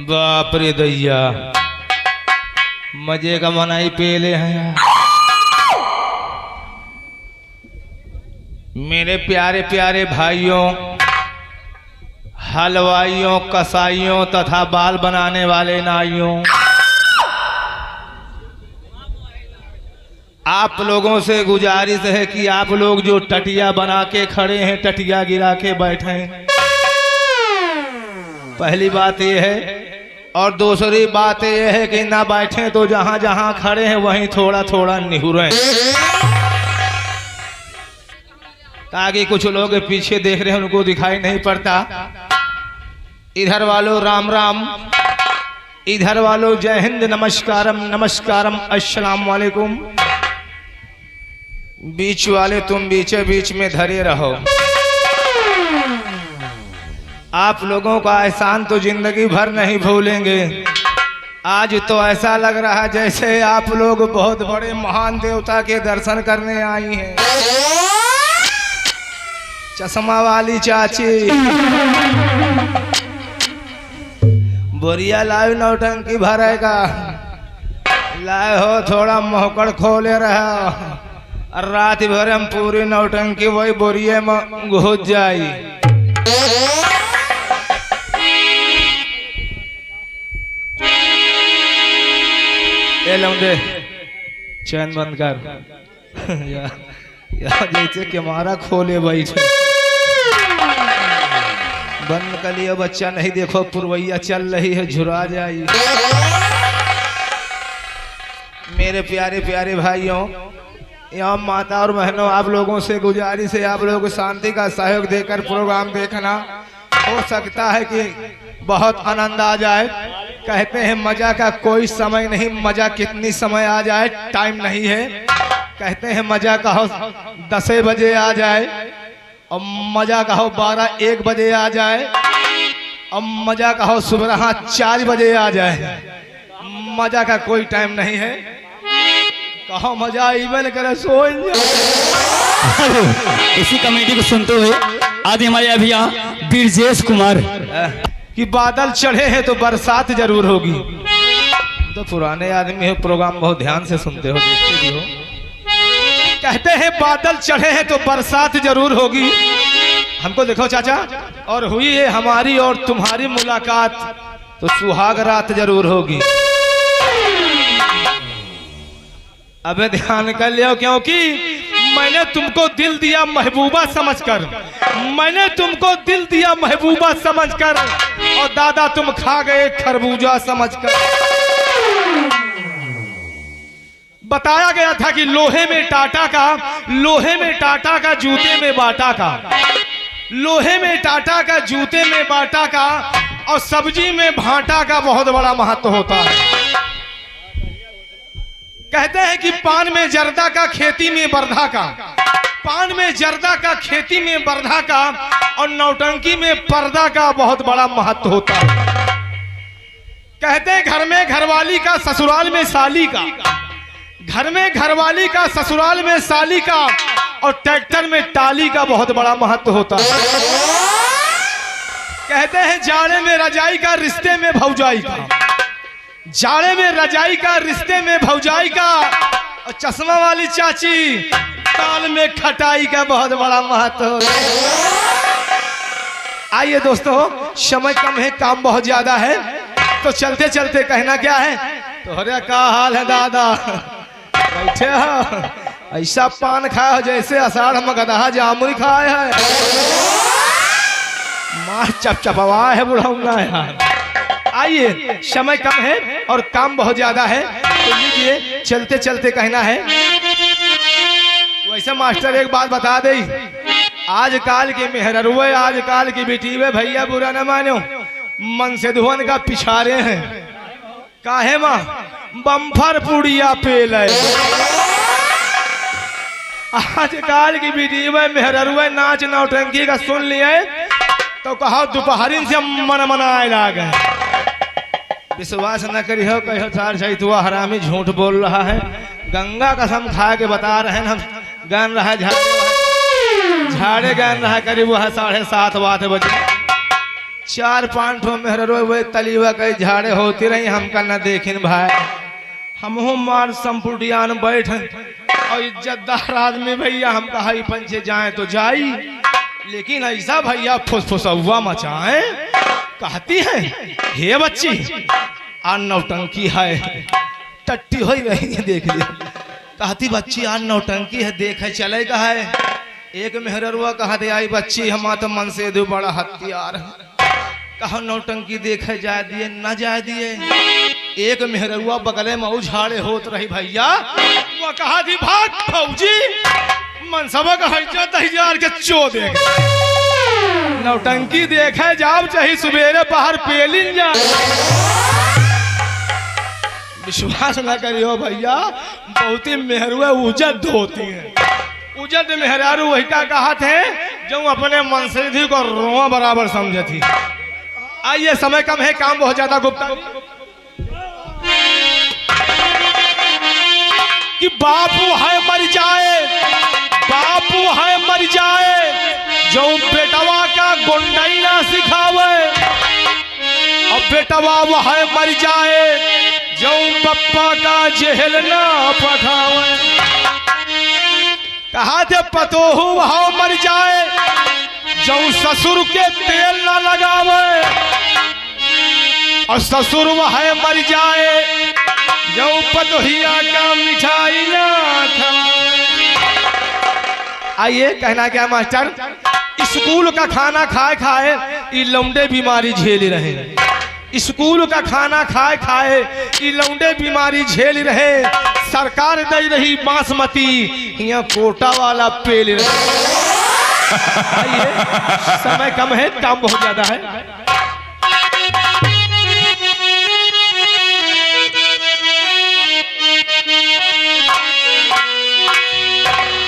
बाप रे दैया, मजे का मनाई पेले हैं यार। मेरे प्यारे प्यारे भाइयों, हलवाइयों, कसाईयों तथा बाल बनाने वाले नाइयों, आप लोगों से गुजारिश है कि आप लोग जो टटिया बना के खड़े हैं, टटिया गिरा के बैठे हैं, पहली बात यह है। और दूसरी बात यह है कि ना बैठे तो जहां जहां खड़े हैं वहीं थोड़ा थोड़ा निहुरें, ताकि कुछ लोग पीछे देख रहे हैं उनको दिखाई नहीं पड़ता। इधर वालों राम राम, इधर वालों जय हिंद, नमस्कारम नमस्कारम, अस्सलाम वालेकुम। बीच वाले तुम बीचे बीच में धरे रहो। आप लोगों का एहसान तो जिंदगी भर नहीं भूलेंगे। आज तो ऐसा लग रहा है जैसे आप लोग बहुत बड़े महान देवता के दर्शन करने आई हैं। चश्मा वाली चाची, बोरिया लाए नौटंकी भरेगा, लाए हो थोड़ा मोहकड़ खोले रहा, और रात भर हम पूरी नौटंकी वही बोरिये में घुस जाई। ए लौंडे, चैन बंद कर यार जैसे कि हमारा खोले बैठे बंद कर लिया बच्चा, नहीं देखो पुरवैया चल रही है, झुरा जाई। मेरे प्यारे प्यारे भाइयों, यहाँ माता और बहनों, आप लोगों से गुजारिश है, आप लोगों को शांति का सहयोग देकर प्रोग्राम देखना। हो सकता है कि बहुत आनंद आ जाए। कहते हैं मजा का कोई समय नहीं, मजा कितनी समय आ जाए टाइम नहीं है। कहते हैं मजा का हो 10 बजे आ जाए, और मजा का हो 12-1 बजे आ जाए, और मजा का हो सुबह 4 बजे आ जाए। मजा का कोई टाइम नहीं है। कहो मजा इवन करे सो। इसी कमेटी को सुनते हुए आज हमारे अभी यहाँ ब्रजेश कुमार कि बादल चढ़े हैं तो बरसात जरूर होगी। तो पुराने आदमी हो, प्रोग्राम बहुत ध्यान से सुनते हो, देखते भी हो। कहते हैं बादल चढ़े हैं तो बरसात जरूर होगी। हमको देखो चाचा, और हुई है हमारी और तुम्हारी मुलाकात तो सुहाग रात जरूर होगी। अबे ध्यान कर लियो, क्योंकि मैंने तुमको दिल दिया महबूबा समझकर, मैंने तुमको दिल दिया महबूबा समझकर, और दादा तुम खा गए खरबूजा समझकर। बताया गया था कि लोहे में टाटा का, लोहे में टाटा का, जूते में बाटा का, लोहे में टाटा का, जूते में बाटा का, और सब्जी में भाटा का बहुत बड़ा महत्व होता है। कहते हैं कि पान में जर्दा का, खेती में बरधा का, पान में जर्दा का, खेती में बरधा का, और नौटंकी में पर्दा का बहुत बड़ा महत्व होता है। कहते हैं घर में घरवाली का, ससुराल में साली का, घर में घरवाली का, ससुराल में साली का, और ट्रैक्टर में टाली का बहुत बड़ा महत्व होता है। कहते हैं जाड़े में रजाई का, रिश्ते में भौजाई का, जाड़े में रजाई का, रिश्ते में भौजाई का, और चश्मा वाली चाची ताल में खटाई का बहुत बड़ा महत्व होता है। आइए दोस्तों, समय कम है, काम बहुत ज्यादा है, तो चलते चलते कहना क्या है। तोहरे का हाल है दादा, बैठे हो ऐसा पान खाया जैसे अषाढ़ में गदहा जामुन खाए है, मार चपचपवा है बुढ़ाऊंगा यार। आइए, समय कम है और काम बहुत ज्यादा है, तो लीजिए चलते चलते कहना है। वैसे मास्टर एक बात बता दे, आजकल के मेहररुए, आजकल की बेटीवे, भैया बुरा न मानो, मन से धुवन का पिछारे हैं। काहे माँ बम्फर पुड़िया पेल है। आजकल की बेटीवे मेहररुए नाच नौटंकी का सुन लिए तो कहा दोपहरी से मन मनाए लागे। विश्वास न करी हो, कहो सार सहितुआ हरामी झूठ बोल रहा है। गंगा कसम खा के बता रहे हैं, हम गान रहा है झाड़े गान रहा करीब वह 7:30 बजे। 4-5 ठो मेहरो वे तलीवा के झाड़े होती रही हमका न देखिन भाई। हम मार संपुटियान बैठ और इज्जतदार आदमी भैया हम कहा पंचे जाए तो जाई, लेकिन ऐसा भैया फुसफुसवा मचाए कहती है हे बच्ची आ नौटंकी है, टट्टी हो वही देख लिया कहती बच्ची आ नौटंकी है देखे चले का है। एक मेहररुआ कहते आई बच्ची हमारा तो मन से दो बड़ा हथियार कहा नौटंकी देखे जाए दिए न जाए दिए। एक मेहररुआ बगले में झाड़े होत रही भैया वो कहा थी भाग फौजी मनसबा का इज्जत हजार के चो दे नौटंकी देखे जाओ चाहे सवेरे बाहर पेलिन जा। विश्वास न करियो भैया बहुत ही मेहरुआ उजत होती है। उजत मेहरारू वही का कहा थे जो अपने मनसीधी को रोआ बराबर समझे थी। आइए समय कम है काम बहुत ज्यादा गुप्ता कि बापू है मर जाए, बापू है मर जाए जो बेटवा का गुंडई ना सिखावे, और बेटवा वो है मर जाए जो पप्पा का जेल ना पठावे। कहा थे पतोहू वहां मर जाए जो ससुर के तेल ना लगावे, और ससुर वह मर जाए जो पतोहिया का मिठाई ना खाए। आइए कहना क्या मास्टर स्कूल का खाना खाए खाए ये लौंडे बीमारी झेल रहे, स्कूल का खाना खाए खाए ये लौंडे बीमारी झेल रहे। सरकार दे रही बासमती यहाँ कोटा वाला पेल रहे। आइए समय कम है काम बहुत ज्यादा है।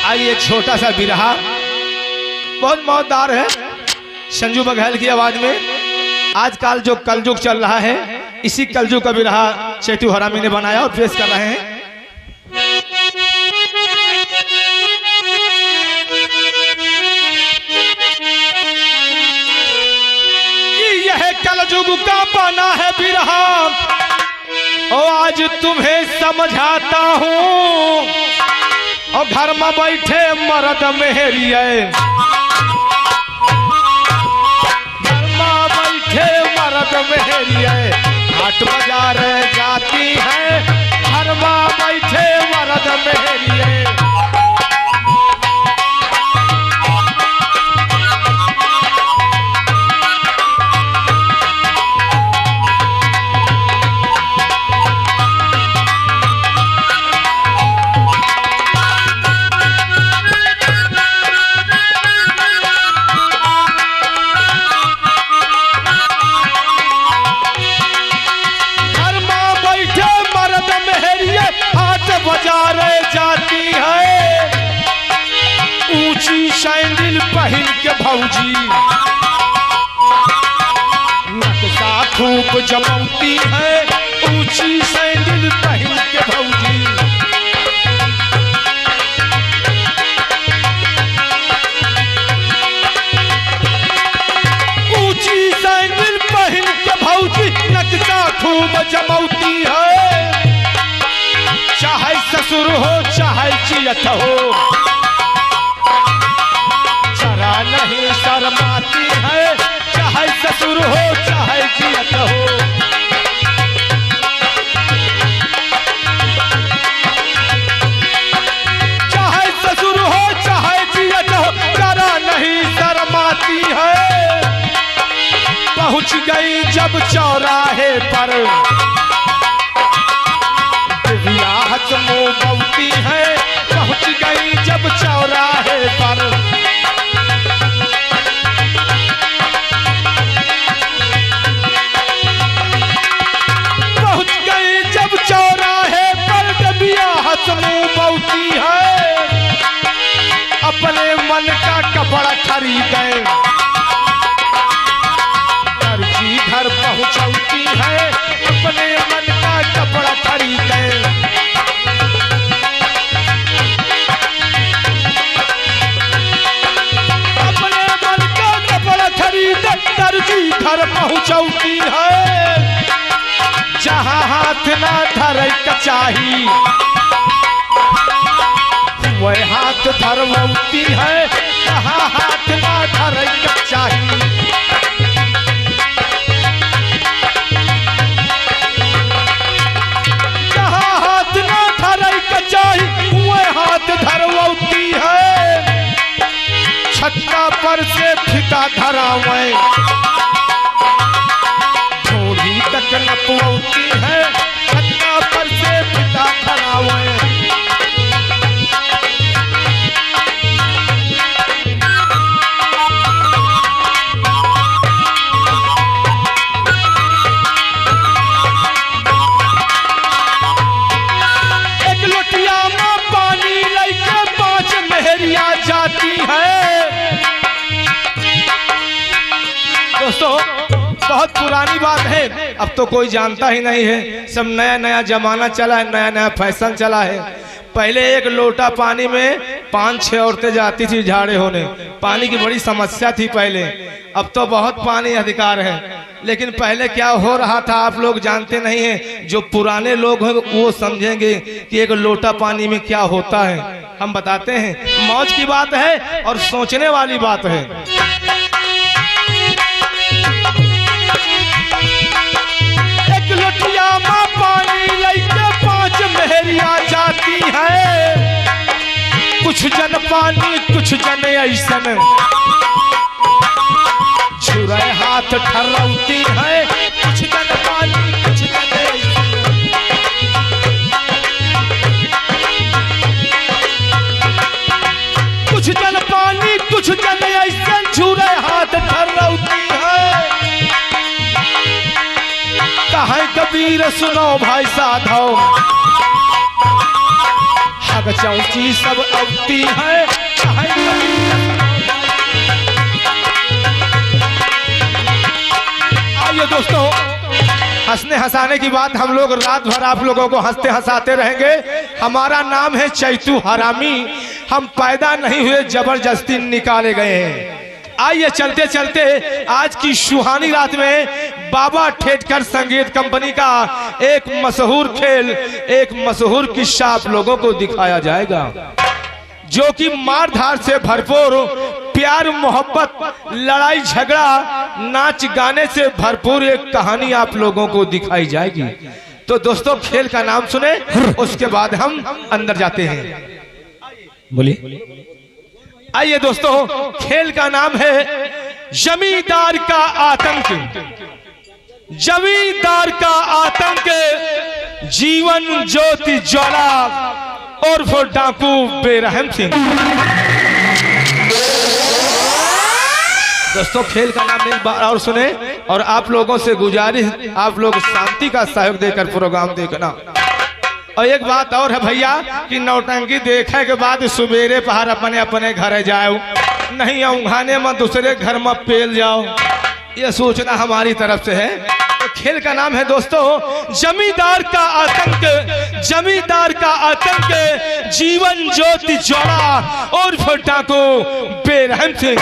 आइए छोटा सा बिरहा बहुत मौजदार है संजू बघेल की आवाज में। आजकल जो कलयुग चल रहा है इसी कलयुग का बिरहा चेटू हरामी ने बनाया और पेश कर रहे हैं। यह कलयुग का बना है बिरहा और आज तुम्हें समझाता हूँ, और घर में बैठे मर्द मेहरिए, घर में बैठे मर्द मेहरिए हाट बाजार जाती है, घर में बैठे मर्द मेहरिए। सैंडल पहन के भौजी नक्शा खूब जमौती है, ऊंची सैंडल पहन के भौजी। ऊंची सैंडल पहन के भौजी नक्शा खूब जमौती है, चाहे ससुर हो चाहे जियत हो नहीं शर्माती है, चाहे ससुर हो चाहे जियत हो। चाहे ससुर हो चाहे जियत हो जरा नहीं शर्माती है। पहुंच गई जब चौराहे पर दिव्या हचमोती है, पहुंच गई जब चौराहे पर है। अपने मन का कपड़ा खरीदे दर्जी घर पहुंचती है, अपने मन का कपड़ा खरीदे। अपने मन का कपड़ा खरीदे दर्जी घर पहुंचौती है, जहां हाथ ना धरे कचाही वह हाथ धरवती है, जहां हाथ ना धरे कचाही। जहां हाथ ना धरे कचाही वह हाथ धरवती है, छक्का पर से फिता धरावे ढूंढी तक नपवती है, छक्का पर से फिता धरावे। एक लोटिया में पानी लेके 5 मेहरिया जाती है। दोस्तों बहुत पुरानी बात है, अब तो कोई जानता ही नहीं है, सब नया नया जमाना चला है, नया नया फैशन चला है। पहले एक लोटा पानी में 5-6 औरतें जाती थी झाड़े होने, पानी की बड़ी समस्या थी पहले। अब तो बहुत पानी अधिकार है, लेकिन पहले क्या हो रहा था आप लोग जानते नहीं हैं। जो पुराने लोग हैं वो समझेंगे कि एक लोटा पानी में क्या होता है। हम बताते हैं, मौज की बात है और सोचने वाली बात है। एक लोटिया में पानी लेके 5 मेहरिया जाती है, कुछ जन पानी कुछ जन ऐसन छुरे हाथ ठहरती है, कुछ जन पानी कुछ जन ऐसन। कुछ जन पानी कुछ जन ऐसन छुरे हाथ ठहरती है। कहे कबीर सुनो भाई साधो, हग चौची सब अवती है, कहे कबीर। आइए दोस्तों, हंसने हंसाने की बात, हम लोग रात भर आप लोगों को हंसते हंसाते रहेंगे। हमारा नाम है चैतू हरामी, हम पैदा नहीं हुए जबरदस्ती निकाले गए हैं। आइए चलते चलते आज की सुहानी रात में बाबा ठेठकर संगीत कंपनी का एक मशहूर खेल, एक मशहूर किस्सा आप लोगों को दिखाया जाएगा, जो कि मार धार से भरपूर, प्यार मोहब्बत लड़ाई झगड़ा नाच गाने से भरपूर एक कहानी आप लोगों को दिखाई जाएगी। तो दोस्तों खेल का नाम सुने, उसके बाद हम अंदर जाते हैं। बोलिए। आइए दोस्तों, खेल का नाम है जमींदार का आतंक। जमींदार का आतंक, जीवन ज्योति ज्वाला और वो डाकू बेरहम सिंह। दोस्तों खेल का नाम एक बार और सुने, और आप लोगों से गुजारिश, आप लोग शांति का सहयोग देकर प्रोग्राम देखना। और एक बात और है भैया कि नौटंकी देखे के बाद सुबेरे पहर अपने अपने घर जाओ, नहीं औंघाने में दूसरे घर में पेल जाओ, ये सूचना हमारी तरफ से है। तो खेल का नाम है दोस्तों जमींदार का आतंक। जमींदार का आतंक, जीवन ज्योति ज्वाला और डाकू बेरहम सिंह।